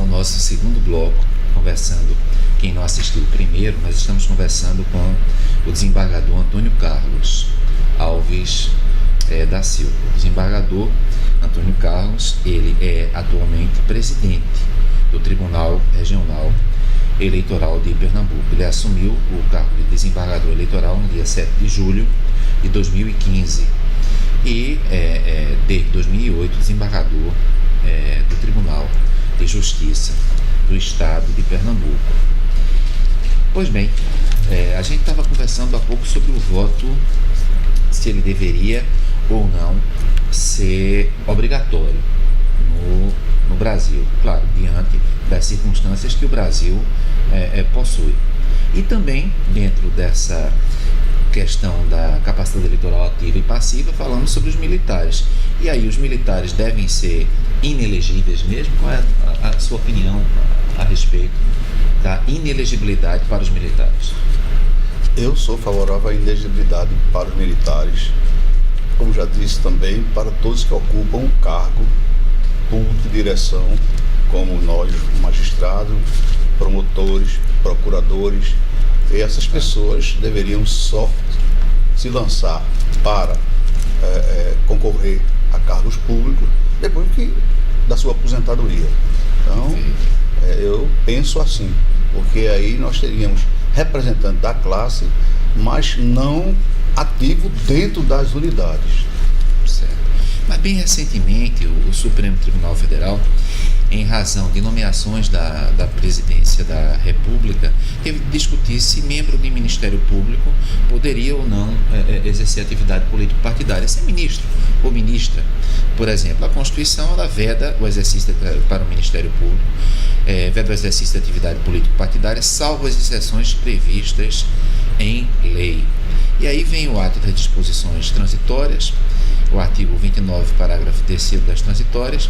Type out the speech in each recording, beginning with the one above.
nosso segundo bloco, conversando, quem não assistiu o primeiro, nós estamos conversando com o desembargador Antônio Carlos Alves da Silva. O desembargador Antônio Carlos, ele é atualmente presidente do Tribunal Regional Eleitoral de Pernambuco. Ele assumiu o cargo de desembargador eleitoral no dia 7 de julho de 2015 e desde 2008 desembargador do Tribunal de Justiça do Estado de Pernambuco. Pois bem, a gente estava conversando há pouco sobre o voto, se ele deveria ou não ser obrigatório no Brasil, claro, diante das circunstâncias que o Brasil possui. E também, dentro dessa questão da capacidade eleitoral ativa e passiva, falamos sobre os militares. E aí, os militares devem ser inelegíveis mesmo? Qual é a sua opinião a respeito da inelegibilidade para os militares? Eu sou favorável à inelegibilidade para os militares, como já disse também, para todos que ocupam um cargo público de direção, como nós, magistrados, promotores, procuradores. E essas pessoas deveriam só se lançar para concorrer a cargos públicos depois da sua aposentadoria. Então, eu penso assim, porque aí nós teríamos representante da classe, mas não ativo dentro das unidades. Certo. Mas bem recentemente o Supremo Tribunal Federal, em razão de nomeações da presidência da República, teve que discutir se membro do Ministério Público poderia ou não exercer atividade político-partidária, ser ministro ou ministra. Por exemplo, a Constituição ela veda o exercício para o Ministério Público, veda o exercício de atividade político-partidária, salvo as exceções previstas em lei. E aí vem o ato das disposições transitórias, o artigo 29, parágrafo 3º das transitórias,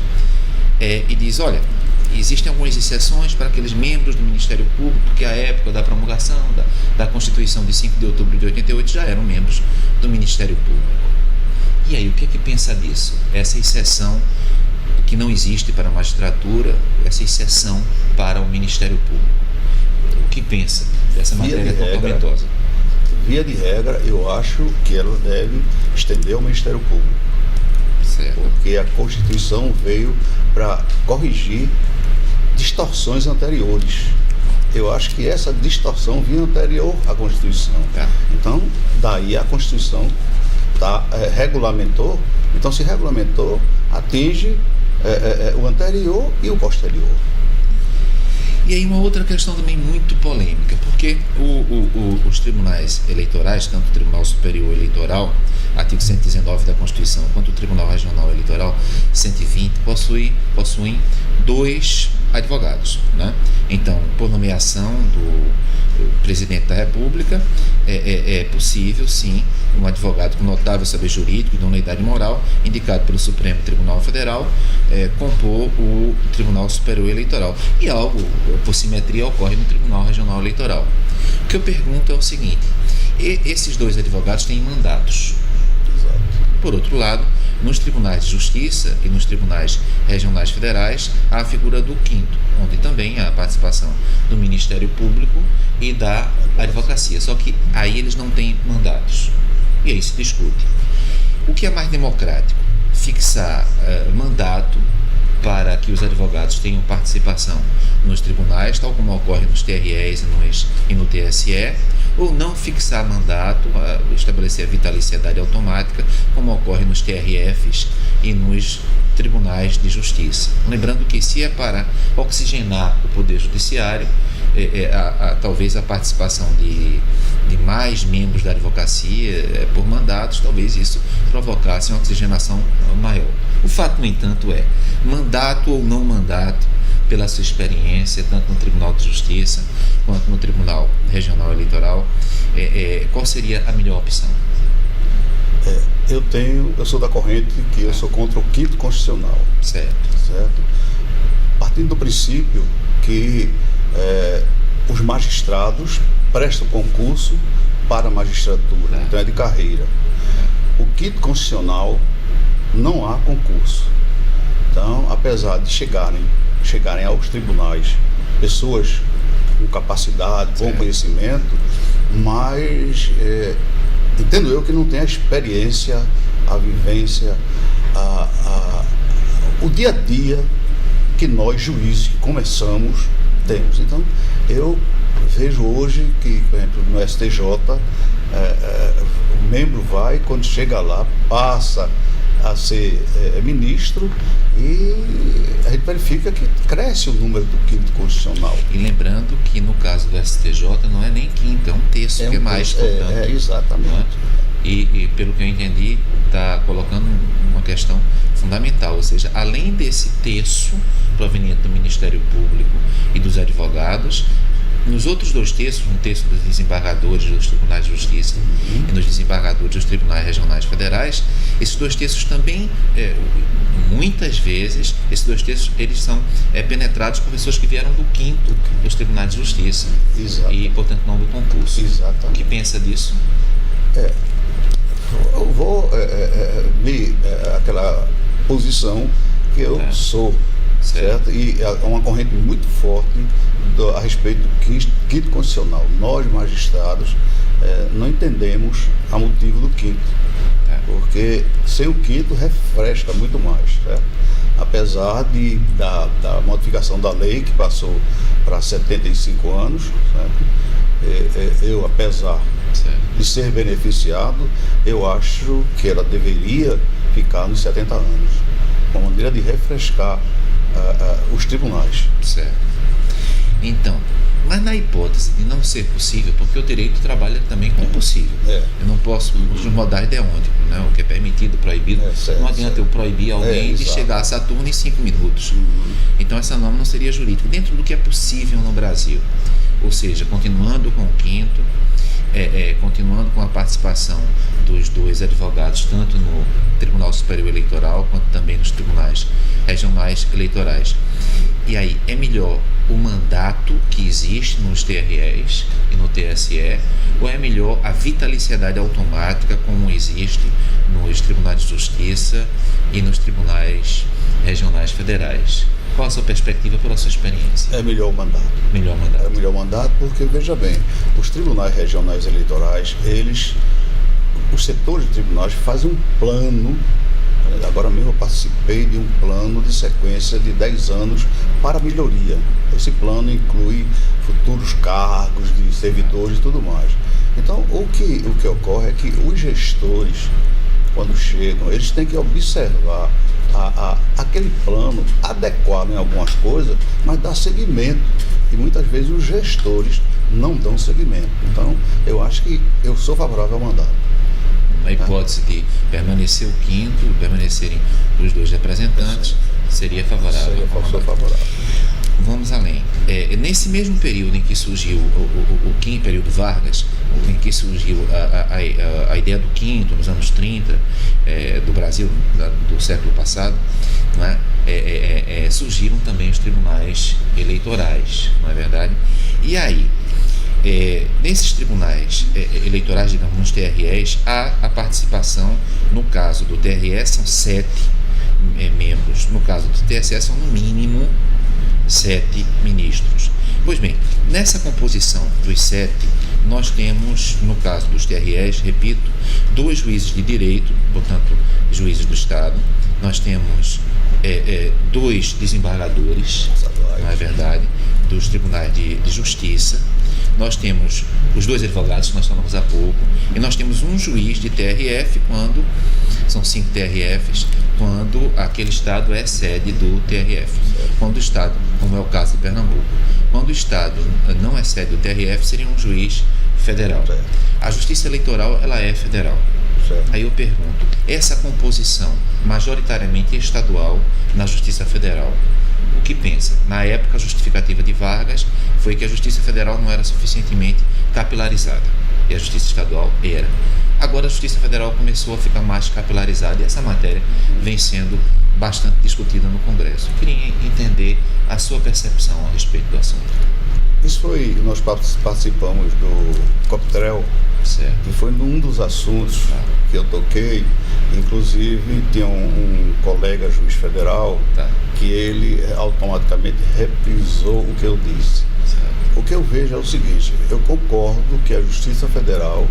e diz, olha, existem algumas exceções para aqueles membros do Ministério Público que à época da promulgação da Constituição de 5 de outubro de 88 já eram membros do Ministério Público. E aí, o que é que pensa disso? Essa exceção que não existe para a magistratura, essa exceção para o Ministério Público. O que pensa dessa matéria tão tormentosa? Via de regra, eu acho que ela deve estender ao Ministério Público. Certo. Porque a Constituição veio para corrigir distorções anteriores. Eu acho que essa distorção vinha anterior à Constituição. Então, daí a Constituição regulamentou. Então, se regulamentou, atinge o anterior e o posterior. E aí uma outra questão também muito polêmica, porque os tribunais eleitorais, tanto o Tribunal Superior Eleitoral, artigo 119 da Constituição, quanto o Tribunal Regional Eleitoral, 120, possuem 2 advogados, né? Então, por nomeação do presidente da República, é possível, sim, um advogado com notável saber jurídico e idoneidade moral, indicado pelo Supremo Tribunal Federal, compor o Tribunal Superior Eleitoral. E algo, por simetria, ocorre no Tribunal Regional Eleitoral. O que eu pergunto é o seguinte, esses 2 advogados têm mandatos. Exato. Por outro lado, nos tribunais de justiça e nos tribunais regionais federais, há a figura do 5º, onde também há a participação do Ministério Público e da advocacia, só que aí eles não têm mandatos. E aí se discute. O que é mais democrático? Fixar mandato para que os advogados tenham participação nos tribunais, tal como ocorre nos TREs e no TSE, ou não fixar mandato, estabelecer a vitaliciedade automática, como ocorre nos TRFs e nos tribunais de justiça. Lembrando que se é para oxigenar o poder judiciário, talvez a participação de mais membros da advocacia por mandatos, talvez isso provocasse uma oxigenação maior. O fato, no entanto, é mandato ou não mandato, pela sua experiência, tanto no Tribunal de Justiça quanto no Tribunal Regional Eleitoral, qual seria a melhor opção? Eu sou da corrente que eu sou contra o 5º Constitucional. Certo. Partindo do princípio que os magistrados prestam concurso para a magistratura, então é de carreira. O 5º Constitucional não há concurso. Então, apesar de chegarem aos tribunais pessoas com capacidade, bom conhecimento, mas entendo eu que não tem a experiência, a vivência, o dia a dia que nós, juízes, que começamos, temos. Então, eu vejo hoje que, por exemplo, no STJ, o membro vai, quando chega lá, passa a ser ministro, e a gente verifica que cresce o número do quinto constitucional. E lembrando que no caso do STJ não é nem quinto, é um terço, que é mais, portanto. Exatamente. Não é? E pelo que eu entendi, está colocando uma questão fundamental, ou seja, além desse terço proveniente do Ministério Público e dos advogados, nos outros 2 terços, um terço dos desembargadores dos tribunais de justiça e nos desembargadores dos tribunais regionais federais, esses 2 terços também, muitas vezes, esses 2 terços, eles são penetrados por pessoas que vieram do quinto dos tribunais de justiça. Exato. E, portanto, não do concurso. Exatamente. O que pensa disso? Eu vou aquela posição que eu sou, certo? E é uma corrente muito forte a respeito do quinto constitucional. Nós, magistrados, não entendemos a motivo do quinto, porque sem o quinto refresca muito mais, certo? Apesar da modificação da lei, que passou para 75 anos, certo? Eu, apesar de ser beneficiado, eu acho que ela deveria ficar nos 70 anos, uma maneira de refrescar os tribunais. Certo. Então, mas na hipótese de não ser possível, porque o direito trabalha também com o possível. Eu não posso, os modais deônicos, né? O que é permitido, proibido, não adianta eu proibir alguém de chegar a Saturno em 5 minutos. Então essa norma não seria jurídica, dentro do que é possível no Brasil. Ou seja, continuando com o quinto, continuando com a participação dos 2 advogados, tanto no Tribunal Superior Eleitoral, quanto também nos tribunais regionais eleitorais. E aí, é melhor o mandato que existe nos TREs e no TSE, ou é melhor a vitaliciedade automática como existe nos tribunais de justiça e nos tribunais regionais federais? Qual a sua perspectiva pela sua experiência? É melhor o mandato. Melhor o mandato. É melhor o mandato porque, veja bem, os tribunais regionais eleitorais, os setores de tribunais fazem um plano. Agora mesmo eu participei de um plano de sequência de 10 anos para melhoria. Esse plano inclui futuros cargos de servidores e tudo mais. Então, o que ocorre é que os gestores, quando chegam, eles têm que observar aquele plano, adequado em algumas coisas, mas dar seguimento. E muitas vezes os gestores não dão seguimento. Então, eu acho que eu sou favorável ao mandato. Na hipótese de permanecer o quinto, permanecerem os 2 representantes, seria favorável. Sou favorável. Vamos além. Nesse mesmo período em que surgiu o quinto período Vargas, em que surgiu a ideia do quinto, nos anos 30, do Brasil, do século passado, não é? Surgiram também os tribunais eleitorais, não é verdade? E aí, nesses tribunais eleitorais, digamos, nos TREs, há a participação, no caso do TRE são 7 membros, no caso do TSE são no mínimo 7 ministros. Pois bem, nessa composição dos 7, nós temos, no caso dos TREs, repito, 2 juízes de direito, portanto, juízes do Estado, nós temos 2 desembargadores, não é verdade, dos tribunais de justiça, nós temos os 2 advogados que nós falamos há pouco, e nós temos um juiz de TRF, quando são 5 TRFs, quando aquele estado é sede do TRF. Quando o estado, como é o caso de Pernambuco, quando o estado não é sede do TRF, seria um juiz federal. A justiça eleitoral, ela é federal. Aí eu pergunto, essa composição majoritariamente estadual na Justiça Federal, o que pensa? Na época, a justificativa de Vargas foi que a Justiça Federal não era suficientemente capilarizada e a Justiça Estadual era. Agora a Justiça Federal começou a ficar mais capilarizada e essa matéria vem sendo bastante discutida no Congresso. Eu queria entender a sua percepção a respeito do assunto. Nós participamos do Coptrel, Certo. que foi um dos assuntos que eu toquei. Inclusive tinha um colega juiz federal que ele automaticamente reprisou o que eu disse. Certo. O que eu vejo é o seguinte: eu concordo que a Justiça Federal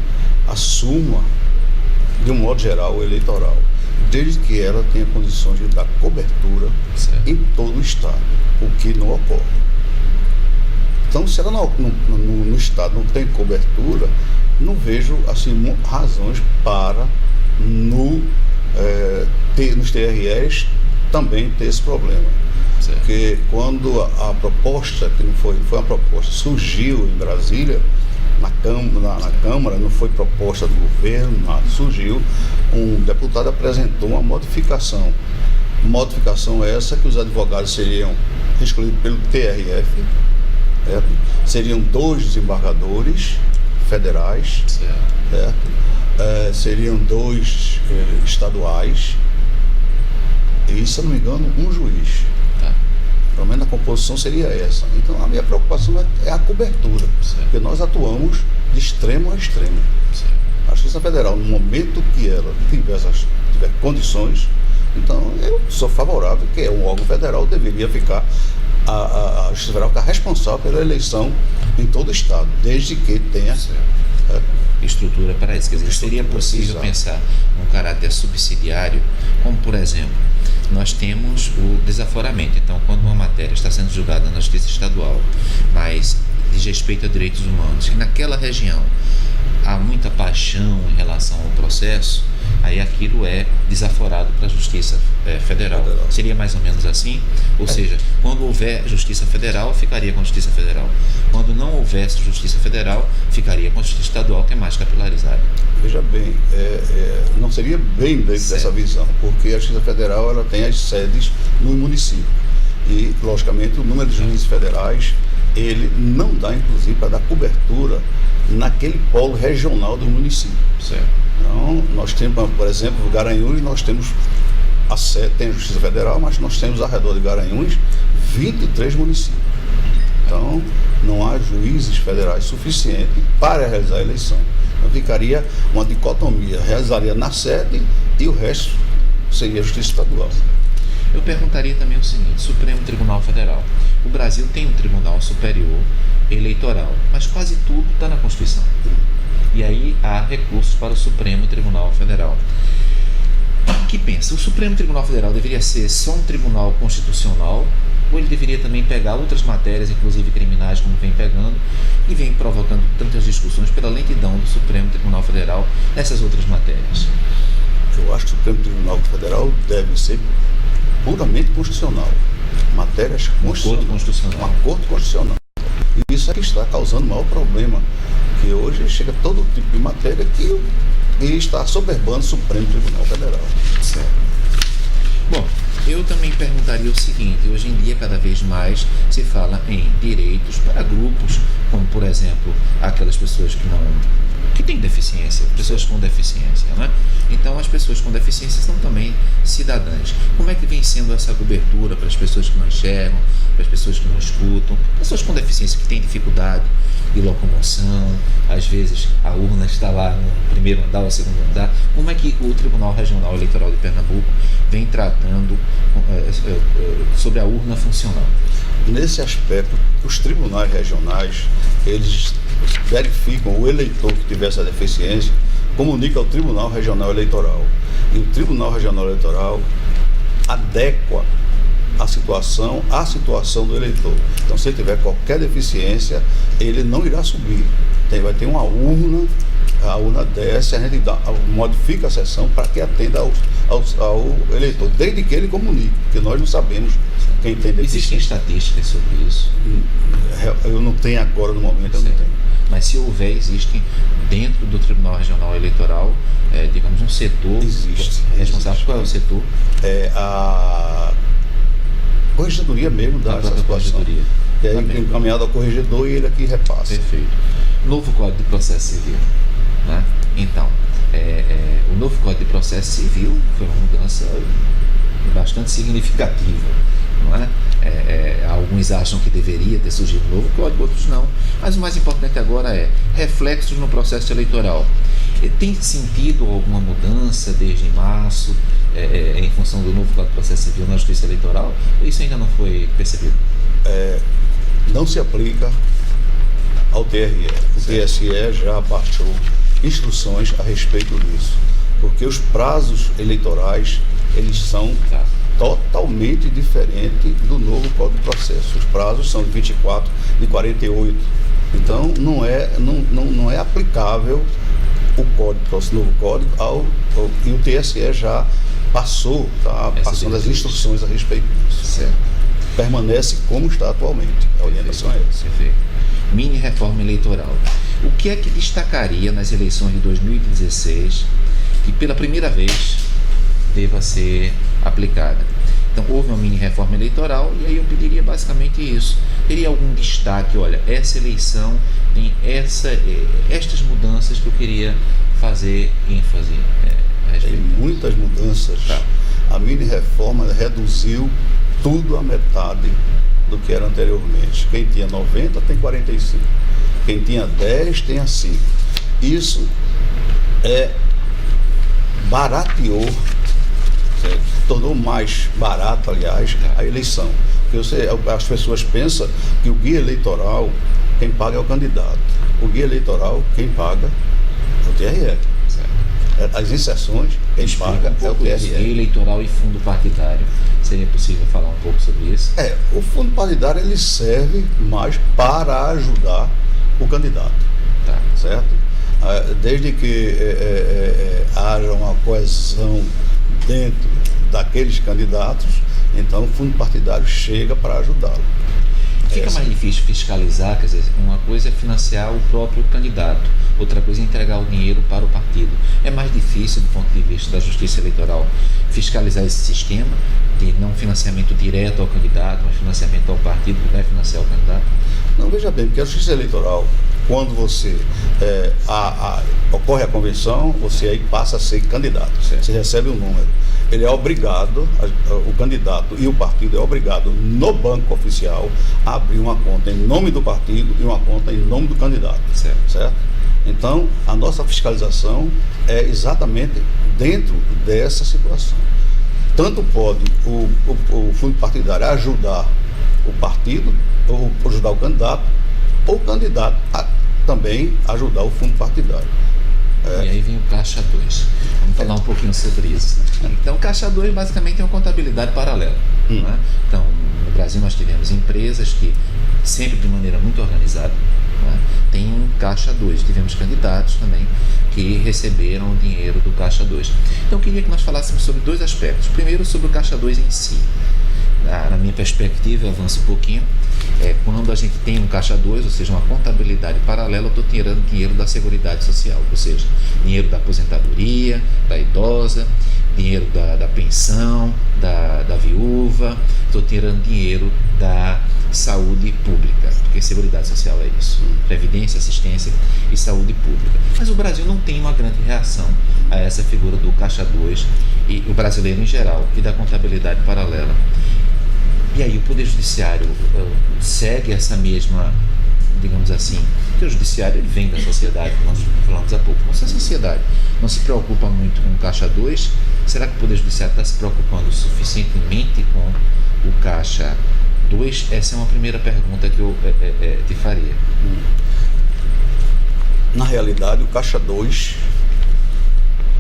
assuma, de um modo geral, o eleitoral, desde que ela tenha condições de dar cobertura Certo. em todo o Estado, o que não ocorre. Então, se ela no Estado não tem cobertura, não vejo assim razões para nos TREs também ter esse problema. Certo. Porque quando a proposta, que não foi uma proposta, surgiu em Brasília, na Câmara, não foi proposta do governo, nada, surgiu, um deputado apresentou uma modificação. Modificação essa que os advogados seriam escolhidos pelo TRF, certo? Seriam 2 desembargadores federais, certo? Seriam 2 estaduais e, se eu não me engano, um juiz. Pelo menos a composição seria essa. Então a minha preocupação é a cobertura, porque nós atuamos de extremo a extremo. A Justiça Federal, no momento que ela tiver condições, então eu sou favorável que um órgão federal deveria ficar, a Justiça Federal ficar responsável pela eleição em todo o Estado, desde que tenha estrutura para isso. Quer dizer, seria possível pensar num caráter subsidiário, como por exemplo, nós temos o desaforamento. Então, quando uma matéria está sendo julgada na Justiça Estadual, mas diz respeito a direitos humanos, e naquela região há muita paixão em relação ao processo, aí aquilo é desaforado para a Justiça Federal. Seria mais ou menos assim? Ou seja, quando houver Justiça Federal, ficaria com a Justiça Federal. Quando não houvesse Justiça Federal, ficaria com a Justiça Estadual, que é mais capilarizada. Veja bem, não seria bem dentro dessa visão, porque a Justiça Federal ela tem as sedes no município. E, logicamente, o número de juízes federais, ele não dá, inclusive, para dar cobertura naquele polo regional do município. Certo. Então, nós temos, por exemplo, o Garanhuns, nós temos tem a Justiça Federal, mas nós temos ao redor de Garanhuns 23 municípios. Então, não há juízes federais suficientes para realizar a eleição. Então, ficaria uma dicotomia, realizaria na sede e o resto seria a Justiça Estadual. Eu perguntaria também o seguinte: Supremo Tribunal Federal. O Brasil tem um Tribunal Superior Eleitoral, mas quase tudo está na Constituição. E aí há recursos para o Supremo Tribunal Federal. O que pensa? O Supremo Tribunal Federal deveria ser só um tribunal constitucional, ou ele deveria também pegar outras matérias, inclusive criminais, como vem pegando, e vem provocando tantas discussões pela lentidão do Supremo Tribunal Federal nessas outras matérias? Eu acho que o Supremo Tribunal Federal deve ser puramente constitucional. Matérias constitucionais. Uma corte constitucional. E isso é que está causando o maior problema, que hoje chega todo tipo de matéria que está soberbando o Supremo Tribunal Federal. Certo. Bom, eu também perguntaria o seguinte: hoje em dia cada vez mais se fala em direitos para grupos, como por exemplo aquelas pessoas que têm deficiência, pessoas com deficiência, né? Então as pessoas com deficiência são também cidadãs. Como é que vem sendo essa cobertura para as pessoas que não enxergam, para as pessoas que não escutam, pessoas com deficiência que têm dificuldade de locomoção, às vezes a urna está lá no primeiro andar ou segundo andar? Como é que o Tribunal Regional Eleitoral de Pernambuco vem tratando sobre a urna funcional? Nesse aspecto, os tribunais regionais, eles verificam o eleitor que tiver essa deficiência, comunica ao Tribunal Regional Eleitoral. E o Tribunal Regional Eleitoral adequa a situação à situação do eleitor. Então, se ele tiver qualquer deficiência, ele não irá subir. Vai ter uma urna, a urna desce, a gente modifica a sessão para que atenda ao eleitor, desde que ele comunique, porque nós não sabemos quem tem deficiência. Existem estatísticas sobre isso? Eu não tenho agora, no momento, eu não tenho. Mas se houver, existe dentro do Tribunal Regional Eleitoral, digamos, um setor responsável. Qual é o setor? É a corregedoria mesmo da situação. Que é encaminhado ao corregedor e ele aqui repassa. Perfeito. Novo Código de Processo Civil, né? Então, o novo Código de Processo Civil foi uma mudança bastante significativa. não é? Alguns acham que deveria ter surgido um novo código, outros não. Mas o mais importante agora é reflexos no processo eleitoral. Tem sentido alguma mudança desde março, em função do novo Código de Processo Civil na Justiça Eleitoral? Isso ainda não foi percebido? Não se aplica ao TRE. O TSE já baixou instruções a respeito disso, porque os prazos eleitorais, eles são totalmente diferentes do novo Código de Processo. Os prazos são de 24 e 48. Então, não é aplicável o novo código e o TSE já passou, passando as instruções a respeito disso. Certo. Permanece como está atualmente. A orientação é essa. Perfeito. Mini reforma eleitoral. O que é que destacaria nas eleições de 2016 que pela primeira vez deva ser aplicada? Então, houve uma mini reforma eleitoral e aí eu pediria basicamente isso. Teria algum destaque? Olha, essa eleição tem estas mudanças que eu queria fazer ênfase a respeito. Tem muitas mudanças. A mini reforma reduziu tudo à metade do que era anteriormente. Quem tinha 90 tem 45. Quem tinha 10 tem a 5. Isso barateou, tornou mais barato, aliás, a eleição. Porque as pessoas pensam que o guia eleitoral, quem paga é o candidato. O guia eleitoral, quem paga é o TRE. As inserções, quem paga é o TRE. Guia eleitoral e fundo partidário. Seria possível falar um pouco sobre isso? O fundo partidário ele serve mais para ajudar o candidato. Certo? Desde que haja uma coesão dentro daqueles candidatos, então o fundo partidário chega para ajudá-lo. Fica mais difícil fiscalizar, quer dizer, uma coisa é financiar o próprio candidato, outra coisa é entregar o dinheiro para o partido. É mais difícil, do ponto de vista da Justiça Eleitoral, fiscalizar esse sistema de não financiamento direto ao candidato, mas financiamento ao partido que vai financiar o candidato? Não, veja bem, porque a Justiça Eleitoral, quando você ocorre a convenção, você aí passa a ser candidato. Certo. Você recebe um número. Ele é obrigado, o candidato e o partido é obrigado no banco oficial a abrir uma conta em nome do partido e uma conta em nome do candidato. Certo? Então, a nossa fiscalização é exatamente dentro dessa situação. Tanto pode o fundo partidário ajudar o partido, ou ajudar o candidato a também ajudar o fundo partidário. E aí vem o Caixa 2. Vamos falar um pouquinho sobre isso. Então, o Caixa 2 basicamente é uma contabilidade paralela. Né? Então, no Brasil nós tivemos empresas que, sempre de maneira muito organizada, né, tem um Caixa 2. Tivemos candidatos também que receberam o dinheiro do Caixa 2. Então, eu queria que nós falássemos sobre dois aspectos. Primeiro, sobre o Caixa 2 em si. Na minha perspectiva, eu avanço um pouquinho. Quando a gente tem um Caixa 2, ou seja, uma contabilidade paralela, eu estou tirando dinheiro da Seguridade Social, ou seja, dinheiro da aposentadoria, da idosa, dinheiro da pensão, da viúva, estou tirando dinheiro da saúde pública, porque Seguridade Social é isso, previdência, assistência e saúde pública. Mas o Brasil não tem uma grande reação a essa figura do Caixa 2, e o brasileiro em geral, e da contabilidade paralela. E aí o Poder Judiciário segue essa mesma, digamos assim, porque o Judiciário ele vem da sociedade, como nós falamos há pouco. Nossa sociedade não se preocupa muito com o Caixa 2, será que o Poder Judiciário está se preocupando suficientemente com o Caixa 2? Essa é uma primeira pergunta que eu te faria. Na realidade, o Caixa 2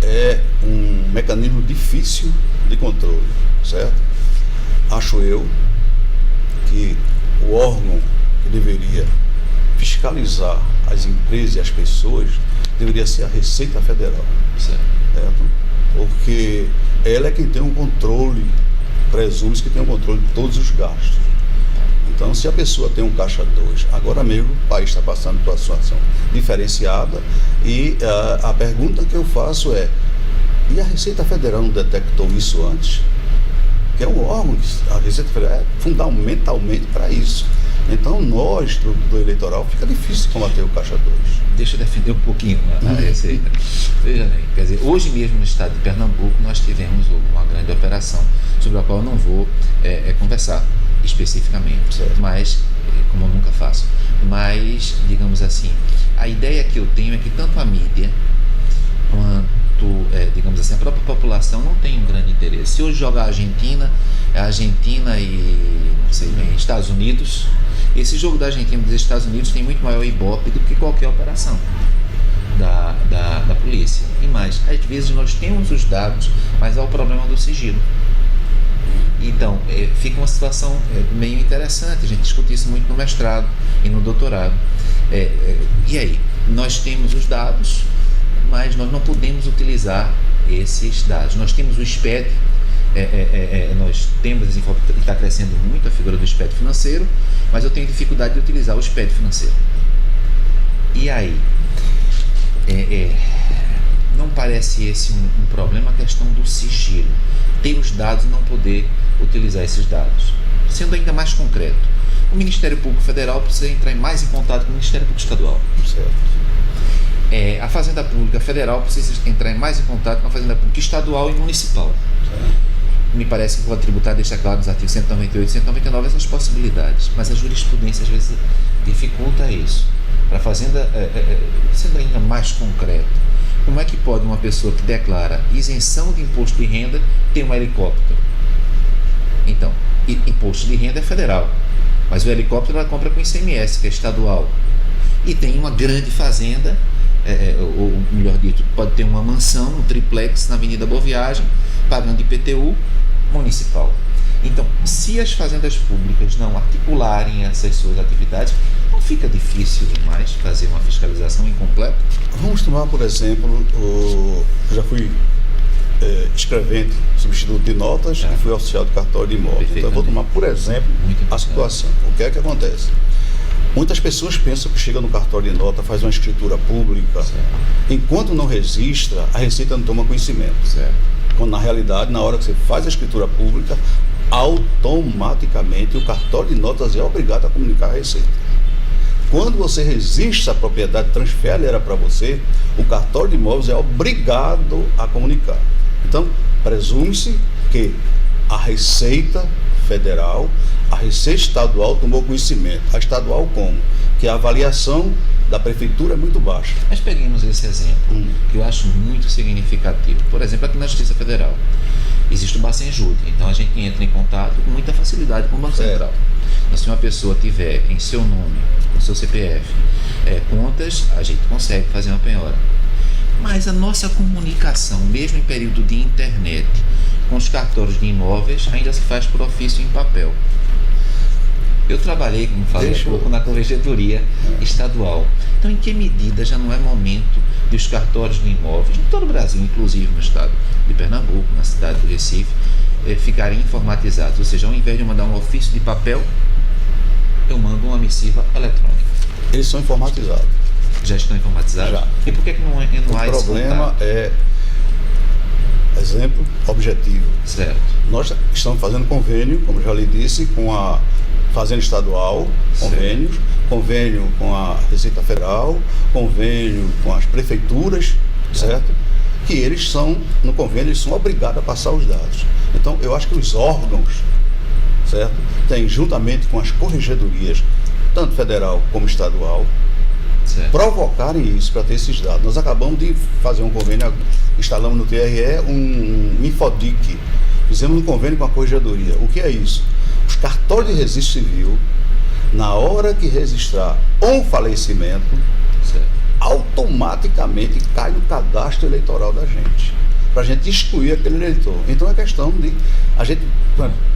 é um mecanismo difícil de controle, certo? Acho eu que o órgão que deveria fiscalizar as empresas e as pessoas deveria ser a Receita Federal, certo? Porque ela é quem tem um controle, presume-se que tem um controle de todos os gastos. Então, se a pessoa tem um Caixa 2, agora mesmo o país está passando por uma situação diferenciada e a pergunta que eu faço é: e a Receita Federal não detectou isso antes? Que é um órgão, a Receita Federal é fundamentalmente para isso. Então, nós, do eleitoral, fica difícil combater o Caixa 2. Deixa eu defender um pouquinho a Receita. Veja bem, quer dizer, hoje mesmo no estado de Pernambuco nós tivemos uma grande operação operação, sobre a qual eu não vou conversar especificamente, certo. Mas, como eu nunca faço, mas, digamos assim, a ideia que eu tenho é que tanto a mídia quanto, digamos assim, a própria população não tem um grande interesse. Se hoje jogar a Argentina e, não sei bem, Estados Unidos, esse jogo da Argentina e dos Estados Unidos tem muito maior ibope do que qualquer operação da polícia. E mais, às vezes nós temos os dados, mas há o problema do sigilo. Então, fica uma situação meio interessante, a gente discute isso muito no mestrado e no doutorado. E aí, nós temos os dados, mas nós não podemos utilizar esses dados. Nós temos o SPED, nós temos, está crescendo muito a figura do SPED financeiro, mas eu tenho dificuldade de utilizar o SPED financeiro. E aí, não parece esse um problema, a questão do sigilo, ter os dados e não poder utilizar esses dados. Sendo ainda mais concreto, o Ministério Público Federal precisa entrar mais em contato com o Ministério Público Estadual. Certo. A Fazenda Pública Federal precisa entrar mais em contato com a Fazenda Pública Estadual e Municipal. Certo. Me parece que o Código Tributário deixa claro nos artigos 198 e 199 essas possibilidades, mas a jurisprudência às vezes dificulta isso. Para a Fazenda, sendo ainda mais concreto, como é que pode uma pessoa que declara isenção de imposto de renda ter um helicóptero? Então, imposto de renda é federal, mas o helicóptero ela compra com ICMS, que é estadual. E tem uma grande fazenda, ou melhor dito, pode ter uma mansão, um triplex na Avenida Boa Viagem, pagando IPTU municipal. Então, se as fazendas públicas não articularem essas suas atividades, não fica difícil demais fazer uma fiscalização incompleta? Vamos tomar, por exemplo, eu já fui escrevente, substituto de notas e fui oficial de cartório de imóvel. Então eu vou tomar, por exemplo, a situação. O que é que acontece? Muitas pessoas pensam que chega no cartório de nota, faz uma escritura pública, certo. Enquanto não registra, a Receita não toma conhecimento. Certo. Quando na realidade, na hora que você faz a escritura pública, automaticamente o cartório de notas é obrigado a comunicar a Receita. Quando você registra a propriedade, transfere ela para você, o cartório de imóveis é obrigado a comunicar. Então, presume-se que a Receita Federal, a Receita Estadual tomou conhecimento. A estadual como? Que a avaliação da prefeitura é muito baixa. Mas peguemos esse exemplo, que eu acho muito significativo. Por exemplo, aqui na Justiça Federal, existe o Bacenjude, então a gente entra em contato com muita facilidade com o Banco Central. Então, se uma pessoa tiver em seu nome, no seu CPF, contas, a gente consegue fazer uma penhora. Mas a nossa comunicação, mesmo em período de internet, com os cartórios de imóveis, ainda se faz por ofício em papel. Eu trabalhei, como falei há pouco, na Corregedoria Estadual. Então, em que medida já não é momento de os cartórios de imóveis, em todo o Brasil, inclusive no estado de Pernambuco, na cidade do Recife, ficarem informatizados? Ou seja, ao invés de eu mandar um ofício de papel, eu mando uma missiva eletrônica. Eles são informatizados. Já estão informatizados? Já. E por que não há esse contato? O problema é, exemplo, objetivo. Certo. Nós estamos fazendo convênio, como já lhe disse, com a Fazenda Estadual, convênio com a Receita Federal, convênio com as prefeituras, certo? Que eles são, no convênio, eles são obrigados a passar os dados. Então, eu acho que os órgãos, certo? Tem, juntamente com as corregedorias, tanto federal como estadual, certo, provocarem isso para ter esses dados. Nós acabamos de fazer um convênio, instalamos no TRE um Infodic, fizemos um convênio com a corregedoria. O que é isso? Os cartórios de registro civil, na hora que registrar um falecimento, certo, automaticamente cai no cadastro eleitoral da gente, para a gente excluir aquele eleitor. Então é questão de a gente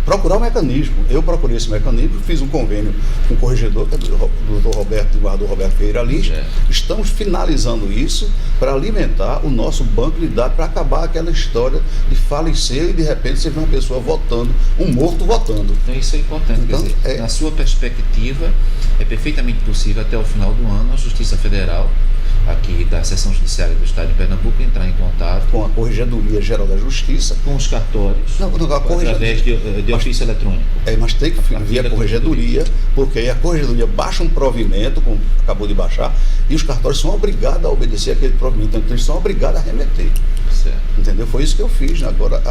procurar um mecanismo. Eu procurei esse mecanismo, fiz um convênio com o corregedor, que é do Dr. Roberto, do Roberto Ferreira Lins. Estamos finalizando isso para alimentar o nosso banco de dados, para acabar aquela história de falecer e de repente você vê uma pessoa votando, um morto votando. Então isso é importante. Então, quer dizer, na sua perspectiva, é perfeitamente possível até o final do ano a Justiça Federal, aqui da Seção Judiciária do Estado de Pernambuco, entrar em contato com a Corregedoria Geral da Justiça, com os cartórios, através de ofício eletrônico. Mas tem que vir a Corregedoria, porque aí a Corregedoria baixa um provimento, como acabou de baixar, e os cartórios são obrigados a obedecer aquele provimento, então eles são obrigados a remeter. Certo. Entendeu? Foi isso que eu fiz agora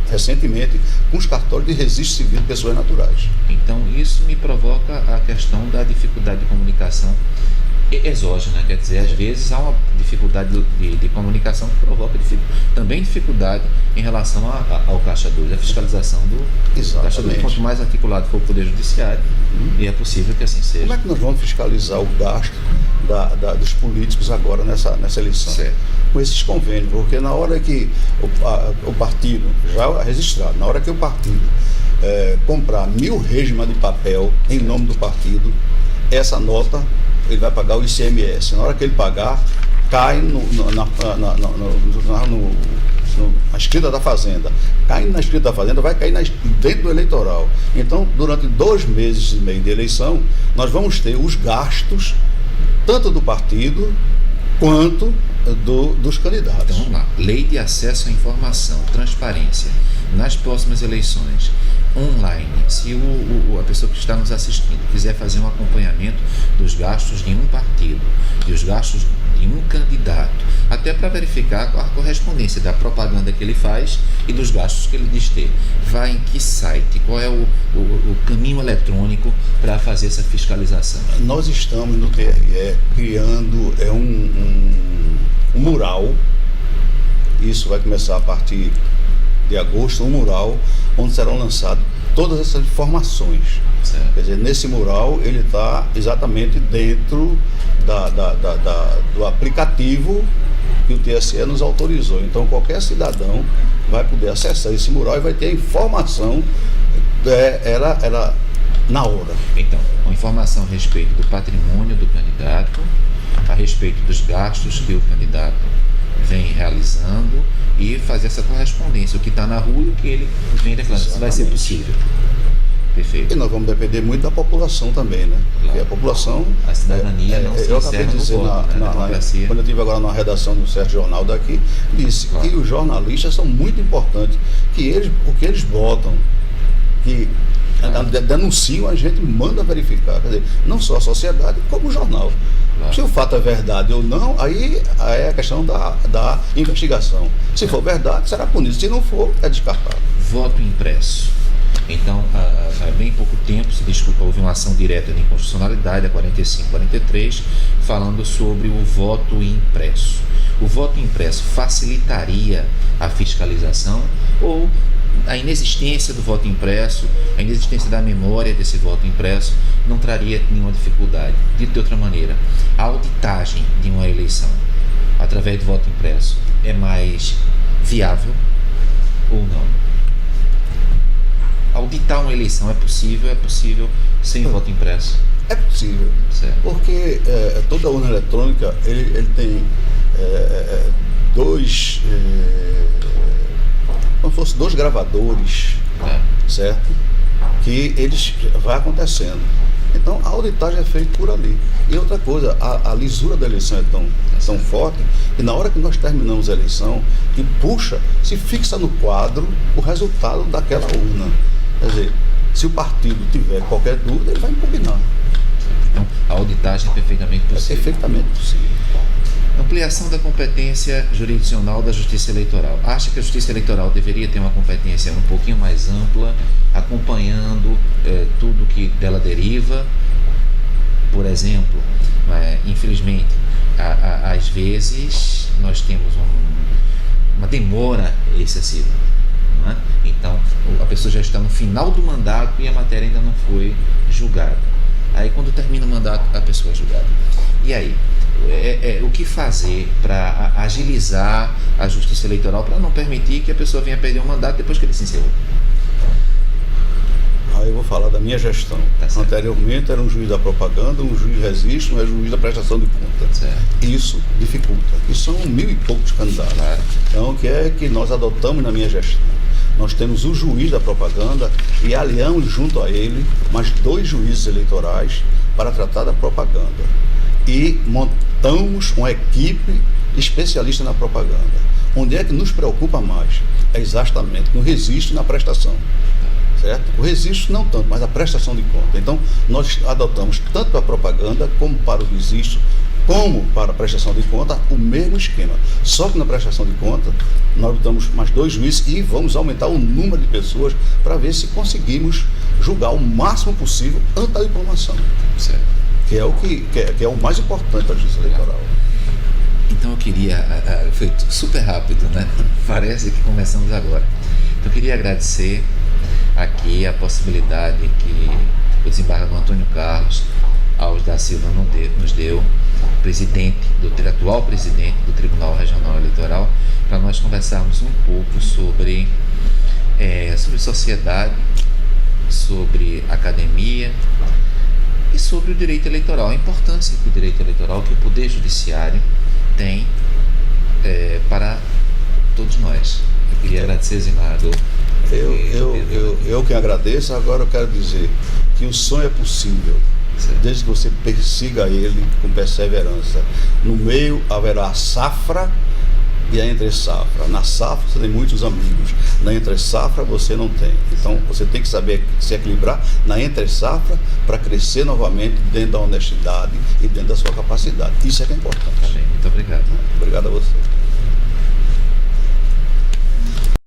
recentemente, com os cartórios de registro civil de pessoas naturais. Então, isso me provoca a questão da dificuldade de comunicação exógena, quer dizer, às vezes há uma dificuldade de comunicação que provoca também dificuldade em relação ao Caixa 2, a fiscalização do Caixa 2. Quanto mais articulado for o Poder Judiciário, e é possível que assim seja. Como é que nós vamos fiscalizar o gasto dos políticos agora nessa eleição? Certo. Com esses convênios, porque na hora que o partido, já registrado, na hora que o partido comprar 1000 resmas de papel em nome do partido, essa nota ele vai pagar o ICMS. Na hora que ele pagar, cai na escrita da Fazenda. Caindo na escrita da Fazenda, vai cair dentro do eleitoral. Então, durante 2 meses e meio de eleição, nós vamos ter os gastos, tanto do partido quanto dos candidatos. Então vamos lá. Lei de acesso à informação, transparência. Nas próximas eleições, online, se a pessoa que está nos assistindo quiser fazer um acompanhamento dos gastos de um partido e os gastos de um candidato, até para verificar a correspondência da propaganda que ele faz e dos gastos que ele diz ter, vai em que site? Qual é o caminho eletrônico para fazer essa fiscalização? Nós estamos no TRE criando um mural. Isso vai começar a partir de agosto, um mural onde serão lançadas todas essas informações. Certo. Quer dizer, nesse mural ele está exatamente dentro do aplicativo que o TSE nos autorizou. Então qualquer cidadão vai poder acessar esse mural e vai ter a informação ela na hora. Então, uma informação a respeito do patrimônio do candidato, a respeito dos gastos que o candidato vem realizando e fazer essa correspondência, o que está na rua e o que ele vem declarando. Isso vai ser possível. Perfeito. E nós vamos depender muito da população também, né? Claro. Porque a população... A cidadania não se eu acabei de dizer quando eu estive agora na redação do certo jornal daqui, disse claro. Que os jornalistas são muito importantes, o que eles botam, que denunciam, a gente manda verificar. Quer dizer, não só a sociedade, como o jornal. Claro. Se o fato é verdade ou não, aí é a questão da investigação. Se for verdade, será punido. Se não for, é descartado. Voto impresso. Então, há bem pouco tempo houve uma ação direta de inconstitucionalidade, a 4543, falando sobre o voto impresso. O voto impresso facilitaria a fiscalização ou a inexistência do voto impresso, a inexistência da memória desse voto impresso não traria nenhuma dificuldade? Dito de outra maneira, a auditagem de uma eleição através do voto impresso é mais viável ou não? Auditar uma eleição é possível sem voto impresso? É possível, certo. Porque toda urna eletrônica ele tem como se fosse 2 gravadores, certo? Que eles vai acontecendo. Então a auditagem é feita por ali. E outra coisa, a lisura da eleição é tão forte que na hora que nós terminamos a eleição, que puxa, se fixa no quadro o resultado daquela urna. Quer dizer, se o partido tiver qualquer dúvida, ele vai impugnar. Então, a auditagem é perfeitamente possível. É perfeitamente possível. Ampliação da competência jurisdicional da Justiça Eleitoral. Acha que a Justiça Eleitoral deveria ter uma competência um pouquinho mais ampla, acompanhando tudo que dela deriva? Por exemplo, infelizmente, às vezes nós temos uma demora excessiva. Não é? Então, a pessoa já está no final do mandato e a matéria ainda não foi julgada. Aí, quando termina o mandato, a pessoa é julgada. E aí? O que fazer para agilizar a Justiça Eleitoral, para não permitir que a pessoa venha perder o mandato depois que ele se encerrou? Aí eu vou falar da minha gestão. Tá. Anteriormente era um juiz da propaganda, um juiz de registro, um juiz da prestação de conta. Certo. Isso dificulta. E são 1000 e poucos candidatos. Claro. Então, o que é que nós adotamos na minha gestão? Nós temos o juiz da propaganda e aliamos junto a ele mais 2 juízes eleitorais para tratar da propaganda. E montamos uma equipe especialista na propaganda. Onde é que nos preocupa mais? É exatamente no registro e na prestação. Certo? O registro não tanto, mas a prestação de conta. Então, nós adotamos tanto a propaganda como para o registro Como para a prestação de conta, o mesmo esquema. Só que na prestação de conta, nós botamos mais 2 juízes e vamos aumentar o número de pessoas para ver se conseguimos julgar o máximo possível antes da diplomação. Certo. Que é o mais importante da justiça eleitoral. Então eu queria, foi super rápido, né? Parece que começamos agora. Então eu queria agradecer aqui a possibilidade que o desembargador Antônio Carlos Alves da Silva nos deu, atual presidente do Tribunal Regional Eleitoral, para nós conversarmos um pouco sobre sociedade, sobre academia e sobre o direito eleitoral, a importância que o direito eleitoral, que o Poder Judiciário tem para todos nós. Eu queria agradecer, desembargador. Eu que agradeço. Agora eu quero dizer que o sonho é possível, desde que você persiga ele com perseverança. No meio haverá a safra e a entre-safra. Na safra você tem muitos amigos, na entre-safra você não tem. Então você tem que saber se equilibrar na entre-safra para crescer novamente dentro da honestidade e dentro da sua capacidade. Isso é que é importante. Muito obrigado. Obrigado a você.